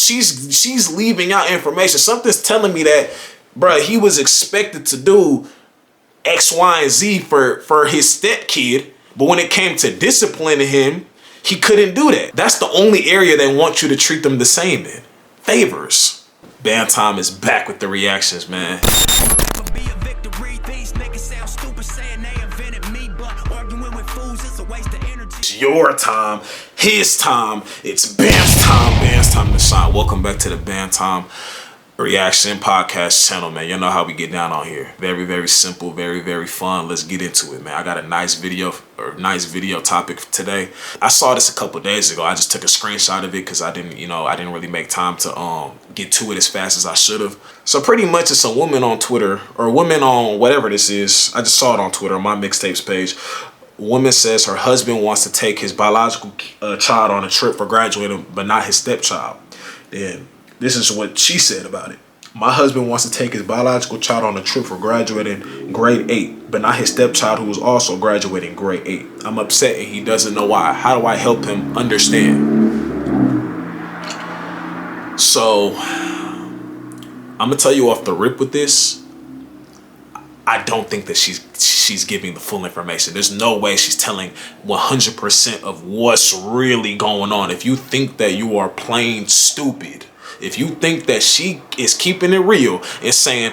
she's leaving out information. Something's telling me that, bruh, he was expected to do X, Y, and Z for his stepkid, but when it came to disciplining him, he couldn't do that. That's the only area they want you to treat them the same in. Favors. Bantom is back with the reactions, man. It's your time, his time. It's Bam's time to shine. Welcome back to the Bantom Reaction Podcast channel, man. You know how we get down on here. Very, very simple, very, very fun. Let's get into it, man. I got a nice video topic today. I saw this a couple days ago. I just took a screenshot of it because I didn't really make time to get to it as fast as I should have. So pretty much it's a woman on Twitter, or a woman on whatever this is. I just saw it on Twitter on my mixtapes page. Woman says her husband wants to take his biological child on a trip for graduating, but not his stepchild. Then this is what she said about it. My husband wants to take his biological child on a trip for graduating grade 8, but not his stepchild who was also graduating grade 8. I'm upset and he doesn't know why. How do I help him understand? So, I'm going to tell you off the rip with this. I don't think that she's giving the full information. There's no way she's telling 100% of what's really going on. If you think that you are plain stupid, if you think that she is keeping it real and saying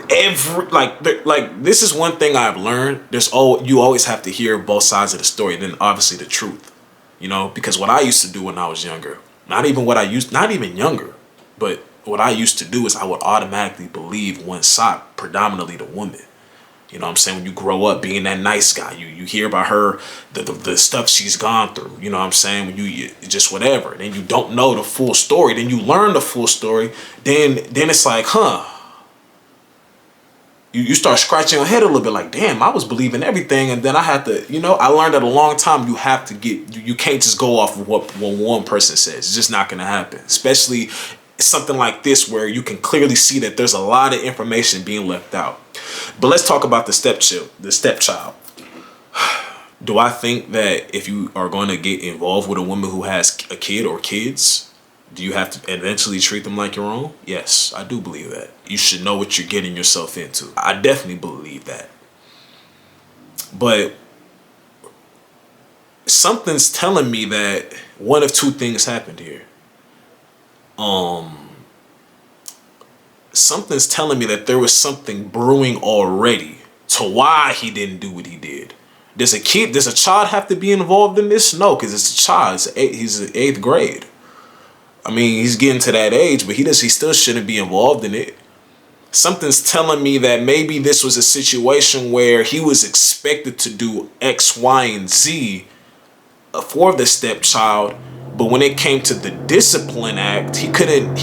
this is one thing I've learned. You always have to hear both sides of the story, and then obviously the truth. You know, because what I used to do when I was younger, not even younger, but what I used to do is I would automatically believe one side, predominantly the woman. You know what I'm saying? When you grow up being that nice guy, you hear about her, the stuff she's gone through. You know what I'm saying? When you just whatever. Then you don't know the full story. Then you learn the full story. Then it's like, You start scratching your head a little bit like, damn, I was believing everything. And then I had to, I learned that a long time. You have to you can't just go off of what one person says. It's just not going to happen. Especially something like this where you can clearly see that there's a lot of information being left out. But let's talk about the stepchild. Do I think that if you are going to get involved with a woman who has a kid or kids, do you have to eventually treat them like your own? Yes, I do believe that. You should know what you're getting yourself into. I definitely believe that. But something's telling me that one of two things happened here. Something's telling me that there was something brewing already to why he didn't do what he did. Does a child have to be involved in this? No, because it's a child. He's in 8th grade. I mean, he's getting to that age, but he still shouldn't be involved in it. Something's telling me that maybe this was a situation where he was expected to do X, Y, and Z for the stepchild, but when it came to the discipline act, he couldn't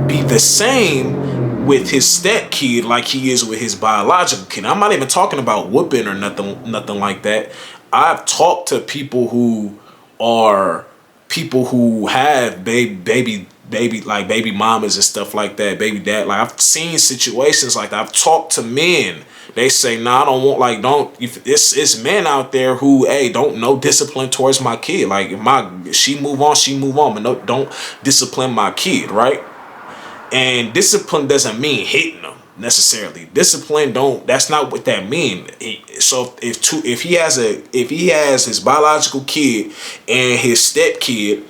be the same with his stepkid like he is with his biological kid. I'm not even talking about whooping or nothing like that. I've talked to people who have baby mamas and stuff like that, baby dad. Like, I've seen situations like that. I've talked to men. They say, nah, I don't want, it's men out there who, don't know discipline towards my kid. Like, if she move on, but no, don't discipline my kid, right? And discipline doesn't mean hitting them necessarily. Discipline that's not what that means. So if he has his biological kid and his stepkid,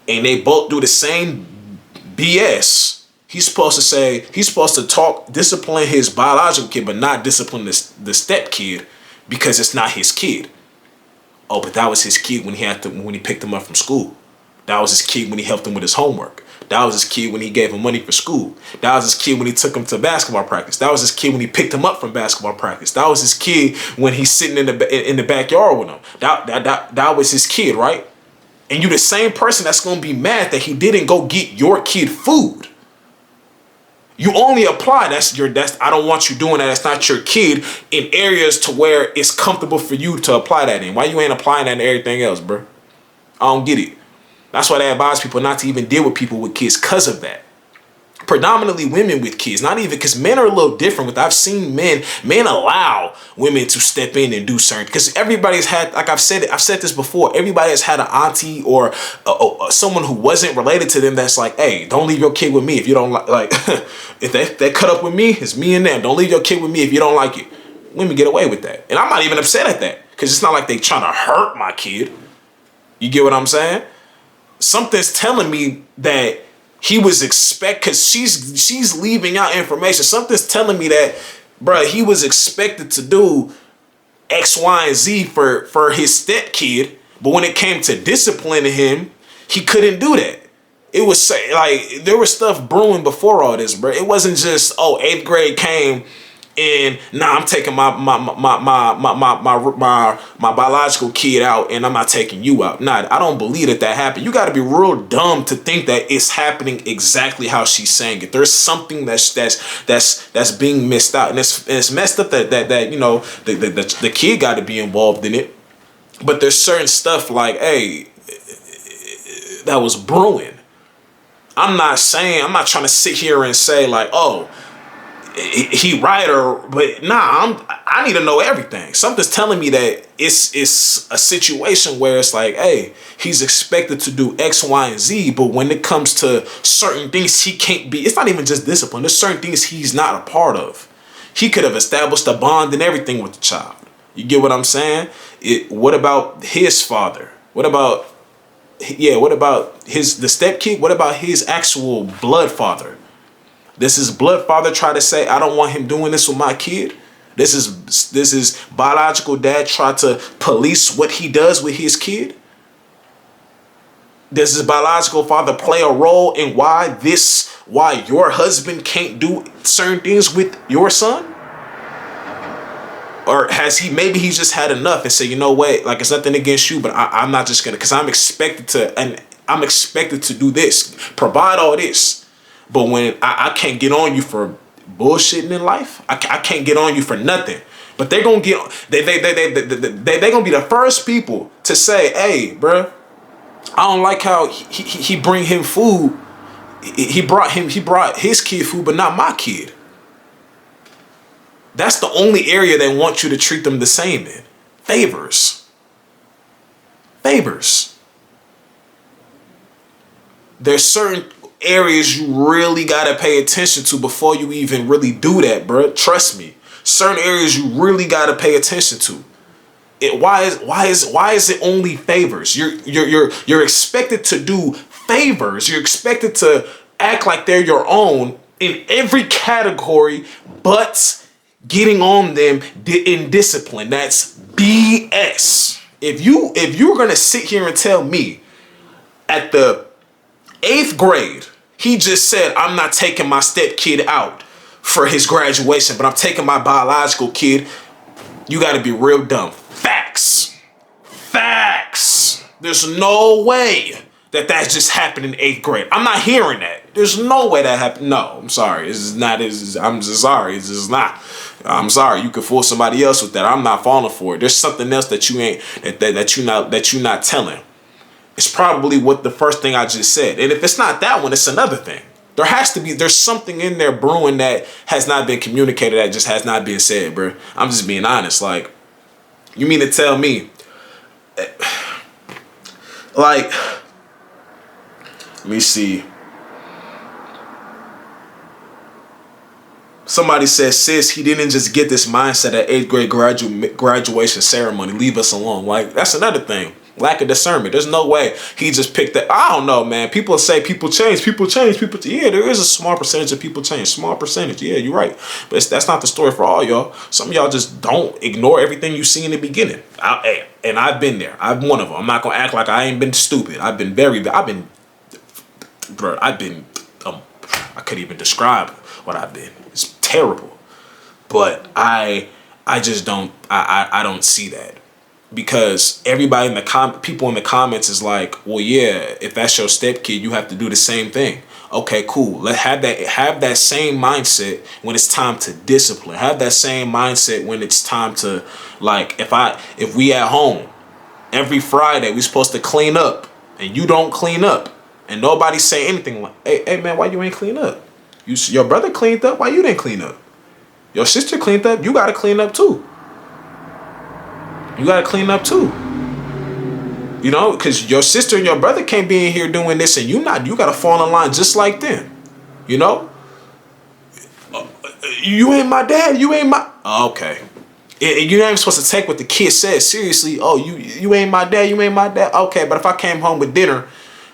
and they both do the same BS, he's supposed to discipline his biological kid, but not discipline the stepkid because it's not his kid. Oh, but that was his kid when he picked him up from school. That was his kid when he helped him with his homework. That was his kid when he gave him money for school. That was his kid when he took him to basketball practice. That was his kid when he picked him up from basketball practice. That was his kid when he's sitting in the backyard with him. That was his kid, right? And you the same person that's going to be mad that he didn't go get your kid food. You only apply I don't want you doing that. That's not your kid in areas to where it's comfortable for you to apply that in. Why you ain't applying that in everything else, bro? I don't get it. That's why they advise people not to even deal with people with kids because of that. predominantly women with kids, not even, because men are a little different with, I've seen men allow women to step in and do certain, because everybody's had, like I've said this before, everybody has had an auntie or someone who wasn't related to them that's like, hey, don't leave your kid with me if you don't like if they cut up with me, it's me and them. Don't leave your kid with me if you don't like it. Women get away with that. And I'm not even upset at that, because it's not like they trying to hurt my kid. You get what I'm saying? Something's telling me that he was because she's leaving out information. Something's telling me that, bruh, he was expected to do X, Y, and Z for his step kid, but when it came to disciplining him, he couldn't do that. It was like there was stuff brewing before all this, bro. It wasn't just, oh, 8th grade came and I'm taking my biological kid out and I'm not taking you out. Nah, I don't believe that happened. You got to be real dumb to think that it's happening exactly how she's saying it. There's something that's being missed out, and it's messed up that you know the kid got to be involved in it. But there's certain stuff like, hey, that was brewing. I'm not trying to sit here and say like, oh, he right, or, but nah, I need to know everything. Something's telling me that it's a situation where it's like, hey, he's expected to do X, Y, and Z, but when it comes to certain things, he can't be. It's not even just discipline. There's certain things he's not a part of. He could have established a bond and everything with the child. You get what I'm saying? What about his father? What about the step kid? What about his actual blood father? Does his blood father try to say, I don't want him doing this with my kid? This is biological dad try to police what he does with his kid? Does his biological father play a role in why your husband can't do certain things with your son? Or has maybe he's just had enough and say, you know what, like, it's nothing against you, but I'm not just gonna, because I'm expected to do this, provide all this. But when I can't get on you for bullshitting in life, I can't get on you for nothing. But they're gonna get they gonna be the first people to say, hey, bruh, I don't like how he bring him food. He brought his kid food, but not my kid. That's the only area they want you to treat them the same in. Favors. There's certain areas you really gotta pay attention to before you even really do that, bro. Trust me. Certain areas you really gotta pay attention to. Why is it only favors? You're expected to do favors. You're expected to act like they're your own in every category, but getting on them in discipline. That's BS. If you're gonna sit here and tell me at the 8th grade, he just said, I'm not taking my step kid out for his graduation, but I'm taking my biological kid, you got to be real dumb. Facts. There's no way that just happened in 8th grade. I'm not hearing that. There's no way that happened. No, I'm sorry. I'm just sorry. It's just not. I'm sorry. You could fool somebody else with that. I'm not falling for it. There's something else that you ain't that you're not telling. It's probably what the first thing I just said. And if it's not that one, it's another thing. There's something in there brewing that has not been communicated, that just has not been said, bro. I'm just being honest. Like, you mean to tell me, like, let me see. Somebody says, sis, he didn't just get this mindset at 8th grade graduation ceremony. Leave us alone. Like, that's another thing. Lack of discernment. There's no way he just picked that. I don't know, man. People say people change. Yeah, there is a small percentage of people change. Small percentage. Yeah, you're right. But that's not the story for all y'all. Some of y'all just don't ignore everything you see in the beginning. And I've been there. I'm one of them. I'm not going to act like I ain't been stupid. I couldn't even describe what I've been. It's terrible. But I just don't, I don't see that. Because everybody people in the comments is like, well, yeah, if that's your stepkid, you have to do the same thing. Okay, cool. Let's have that same mindset when it's time to discipline. Have that same mindset when it's time to, like, if we at home every Friday we supposed to clean up and you don't clean up and nobody say anything like, hey man, why you ain't clean up? Your brother cleaned up. Why you didn't clean up? Your sister cleaned up. You gotta clean up too. You gotta clean up too. You know, because your sister and your brother can't be in here doing this, and you not. You gotta fall in line just like them. You know. You ain't my dad. You ain't my. Okay. You ain't supposed to take what the kid says seriously. Oh, you ain't my dad. You ain't my dad. Okay, but if I came home with dinner.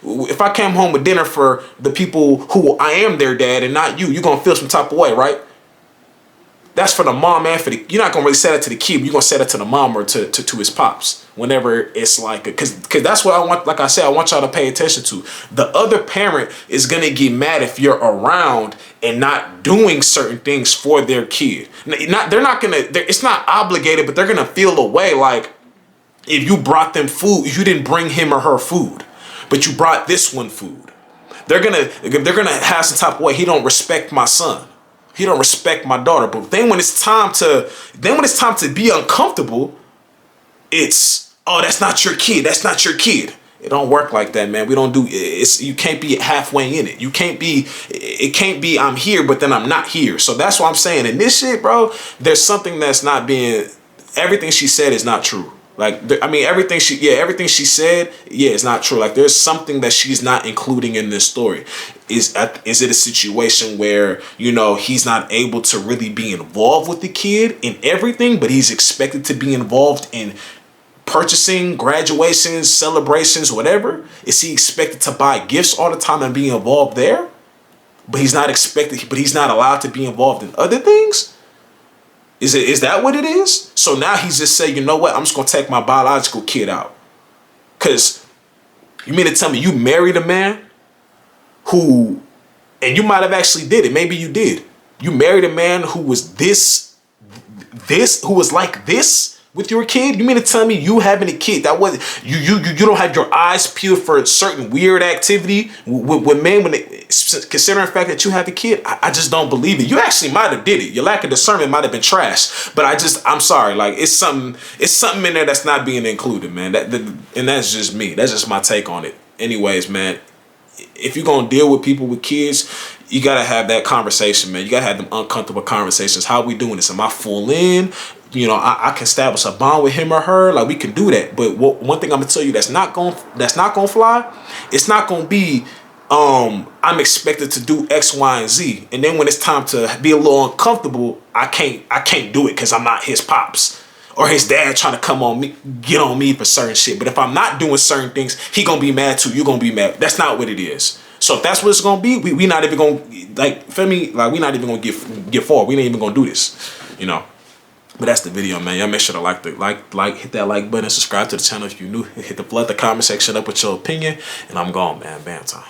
If I came home with dinner for the people who I am their dad and not you, you're going to feel some type of way, right? That's for the mom and for the... You're not going to really say that to the kid. You're going to say that to the mom or to his pops. Whenever it's like... Because that's what I want... Like I said, I want y'all to pay attention to. The other parent is going to get mad if you're around and not doing certain things for their kid. They're not going to... It's not obligated, but they're going to feel a way like if you brought them food, you didn't bring him or her food. But you brought this one food. They're gonna have some type of way. He don't respect my son. He don't respect my daughter. But then when it's time to be uncomfortable, it's, oh, that's not your kid. That's not your kid. It don't work like that, man. We don't do it's. You can't be halfway in it. You can't be. It can't be. I'm here, but then I'm not here. So that's what I'm saying. In this shit, bro, there's something that's not being. Everything she said is not true. Like, I mean, everything she said, it's not true. Like, there's something that she's not including in this story. Is it a situation where, you know, he's not able to really be involved with the kid in everything, but he's expected to be involved in purchasing, graduations, celebrations, whatever? Is he expected to buy gifts all the time and be involved there? But he's not allowed to be involved in other things? Is that what it is? So now he's just saying, you know what? I'm just going to take my biological kid out. Because you mean to tell me you married a man who, and you might have actually did it. Maybe you did. You married a man who was who was like this with your kid? You mean to tell me you having a kid that was you don't have your eyes peeled for certain weird activity with men when they, considering the fact that you have a kid? I just don't believe it. You actually might have did it. Your lack of discernment might have been trash. But I'm sorry. Like, it's something in there that's not being included, man. And that's just me. That's just my take on it. Anyways, man, if you're gonna deal with people with kids, you gotta have that conversation, man. You gotta have them uncomfortable conversations. How are we doing this? Am I full in? You know, I can establish a bond with him or her. Like, we can do that. But one thing I'm gonna tell you that's not gonna fly. It's not gonna be I'm expected to do X, Y, and Z, and then when it's time to be a little uncomfortable, I can't do it because I'm not his pops or his dad trying to get on me for certain shit. But if I'm not doing certain things, he gonna be mad too. You gonna be mad. That's not what it is. So if that's what it's gonna be, we not even gonna, like, feel me? Like, we not even gonna get forward. We ain't even gonna do this, you know. But that's the video, man. Y'all make sure to hit that like button, subscribe to the channel if you're new. Hit the comment section up with your opinion, and I'm gone, man. Bam time.